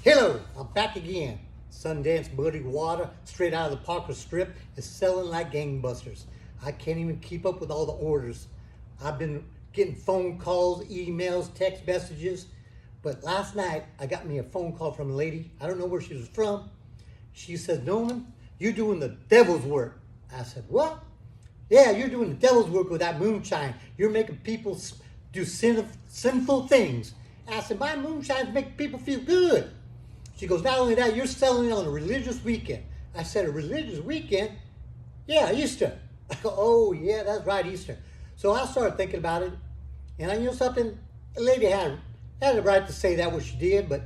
Hello, I'm back again. Sundance Muddy Water, straight out of the Parker Strip, is selling like gangbusters. I can't even keep up with all the orders. I've been getting phone calls, emails, text messages. But last night, I got me a phone call from a lady. I don't know where she was from. She said, Norman, you're doing the devil's work. I said, what? Yeah, you're doing the devil's work with that moonshine. You're making people do sinful things. I said, my moonshine's making people feel good. She goes, not only that, you're selling it on a religious weekend. I said, a religious weekend? Yeah, Easter. I go, oh, yeah, that's right, Easter. So I started thinking about it, and I knew something, the lady had the right to say that, what she did, but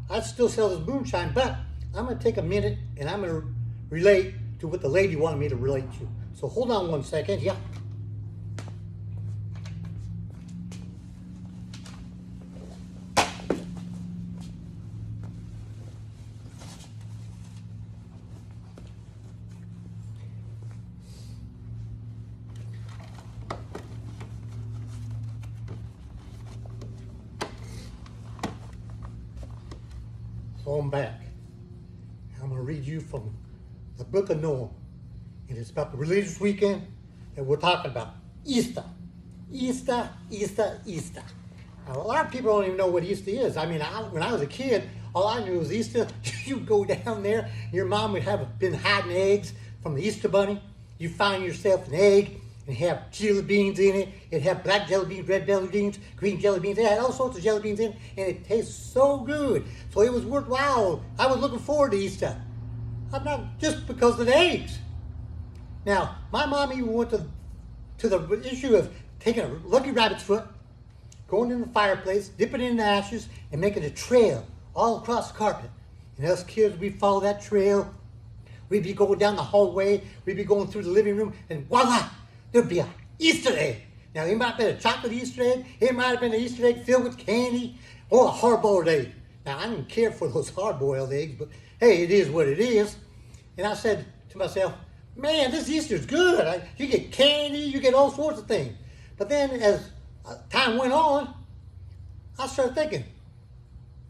I'd still sell this moonshine. But I'm going to take a minute, and I'm going to relate to what the lady wanted me to relate to. So hold on one second. Yeah. So I'm back. I'm going to read you from the Book of Noah. And it's about the religious weekend that we're talking about. Easter. Easter, Easter, Easter. Now, a lot of people don't even know what Easter is. I mean, when I was a kid, all I knew was Easter. You go down there, your mom would have been hiding eggs from the Easter bunny. You find yourself an egg and have jelly beans in it. It had black jelly beans, red jelly beans, green jelly beans. It had all sorts of jelly beans in it, and it tastes so good. So it was worthwhile. I was looking forward to Easter. I'm not just because of the eggs. Now, my mom even went to the issue of taking a lucky rabbit's foot, going in the fireplace, dipping it in the ashes, and making a trail all across the carpet. And us kids, we'd follow that trail. We'd be going down the hallway. We'd be going through the living room, and voila, there'd be an Easter egg. Now, it might have been a chocolate Easter egg. It might have been an Easter egg filled with candy, or a hard-boiled egg. Now, I didn't care for those hard-boiled eggs, but hey, it is what it is. And I said to myself, man, this Easter's good. You get candy, you get all sorts of things. But then as time went on, I started thinking,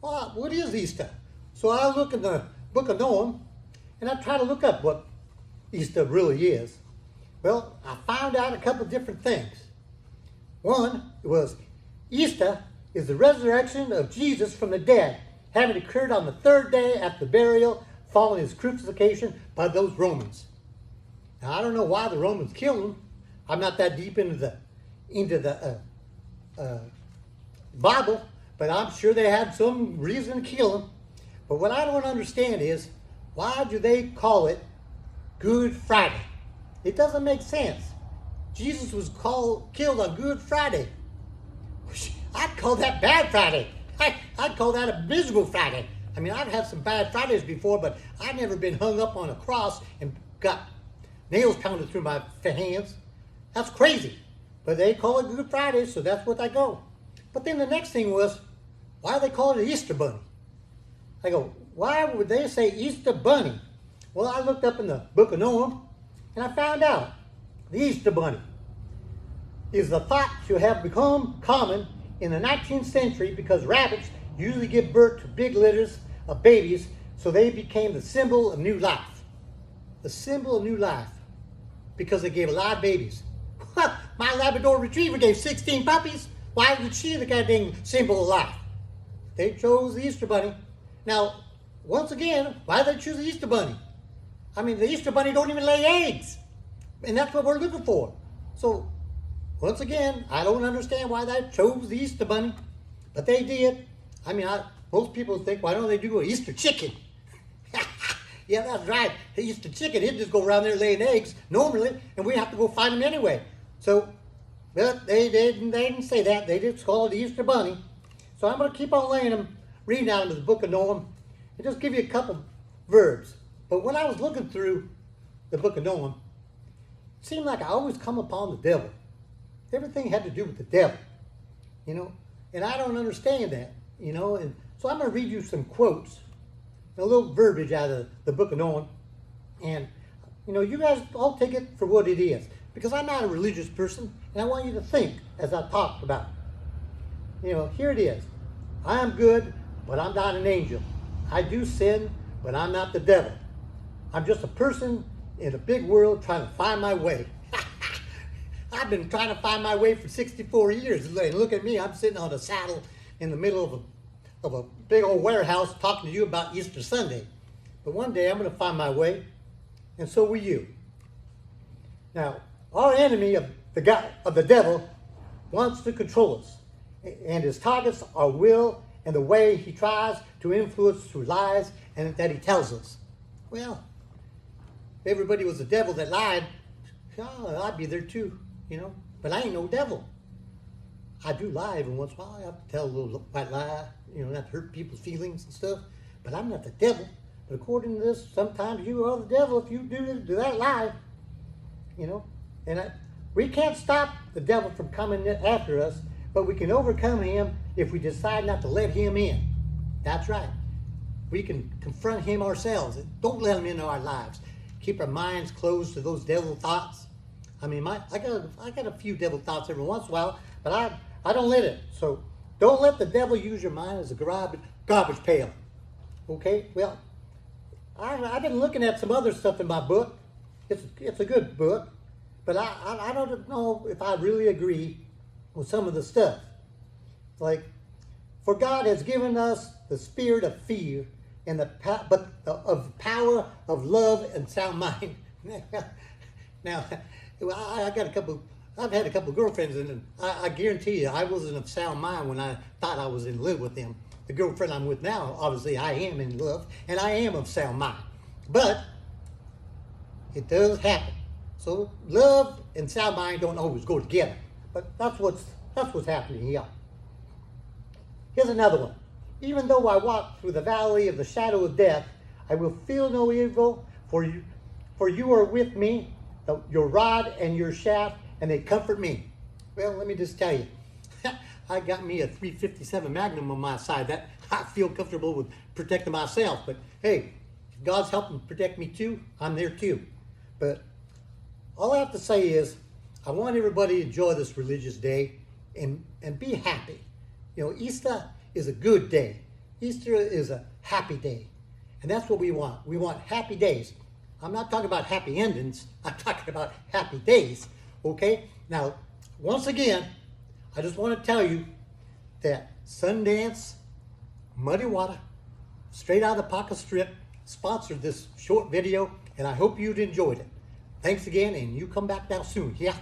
well, what is Easter? So I look in the Book of Noah, and I try to look up what Easter really is. Well, I found out a couple of different things. One was Easter is the resurrection of Jesus from the dead, having occurred on the third day after the burial following his crucifixion by those Romans. Now, I don't know why the Romans killed him. I'm not that deep into the Bible, but I'm sure they had some reason to kill him. But what I don't understand is, why do they call it Good Friday? It doesn't make sense. Jesus was killed on Good Friday. I'd call that Bad Friday. I'd call that a miserable Friday. I mean, I've had some bad Fridays before, but I've never been hung up on a cross and got nails pounded through my hands. That's crazy. But they call it Good Friday, so that's what I go. But then the next thing was, why do they call it an Easter bunny? I go, why would they say Easter bunny? Well, I looked up in the Book of Noah, and I found out the Easter bunny is the thought to have become common in the 19th century because rabbits usually give birth to big litters of babies, so they became the symbol of new life. The symbol of new life, because they gave a lot of babies. My Labrador Retriever gave 16 puppies. Why was she the goddamn symbol of life? They chose the Easter bunny. Now, once again, why did they choose the Easter bunny? I mean, the Easter bunny don't even lay eggs. And that's what we're looking for. So, once again, I don't understand why they chose the Easter bunny. But they did. I mean, most people think, why don't they do an Easter chicken? Yeah, that's right. The Easter chicken, he'd just go around there laying eggs normally, and we have to go find them anyway. So, but they didn't say that. They just called it the Easter bunny. So I'm going to keep on reading out into the Book of Noah, and just give you a couple verbs. But when I was looking through the Book of Noah, it seemed like I always come upon the devil. Everything had to do with the devil, you know. And I don't understand that, you know. And so I'm going to read you some quotes, a little verbiage out of the Book of Noah. And, you know, you guys all take it for what it is. Because I'm not a religious person, and I want you to think as I talk about it. You know, here it is. I am good, but I'm not an angel. I do sin, but I'm not the devil. I'm just a person in a big world trying to find my way. I've been trying to find my way for 64 years. And look at me, I'm sitting on a saddle in the middle of a big old warehouse talking to you about Easter Sunday. But one day I'm going to find my way, and so will you. Now, our enemy of the devil wants to control us, and his targets are will and the way he tries to influence through lies and that he tells us. Well, if everybody was the devil that lied, oh, I'd be there too, But I ain't no devil. I do lie every once in a while. I have to tell a little white lie, not to hurt people's feelings and stuff. But I'm not the devil. But according to this, sometimes you are the devil if you do that lie. And we can't stop the devil from coming after us, but we can overcome him if we decide not to let him in. That's right. We can confront him ourselves. Don't let him into our lives. Keep our minds closed to those devil thoughts. I mean, I got a few devil thoughts every once in a while, but I don't let it. So don't let the devil use your mind as a garbage pail. Okay? Well, I've been looking at some other stuff in my book. It's a good book, but I don't know if I really agree with some of the stuff. Like, for God has given us the spirit of fear and of power of love and sound mind. Now, I've had a couple girlfriends, and I guarantee you I wasn't of sound mind when I thought I was in love with them. The girlfriend I'm with now, obviously I am in love, and I am of sound mind. But it does happen. So love and sound mind don't always go together. But that's what's happening here. Here's another one. Even though I walk through the valley of the shadow of death, I will feel no evil, for you are with me, your rod and your shaft, and they comfort me. Well, let me just tell you, I got me a 357 Magnum on my side. That I feel comfortable with protecting myself. But hey, if God's helping protect me too, I'm there too. But all I have to say is, I want everybody to enjoy this religious day and be happy. Easter is a good day. Easter is a happy day. And that's what we want. We want happy days. I'm not talking about happy endings. I'm talking about happy days. Okay? Now, once again, I just want to tell you that Sundance, Muddy Water, straight out of the Pocket Strip, sponsored this short video, and I hope you'd enjoyed it. Thanks again, and you come back now soon. Yeah.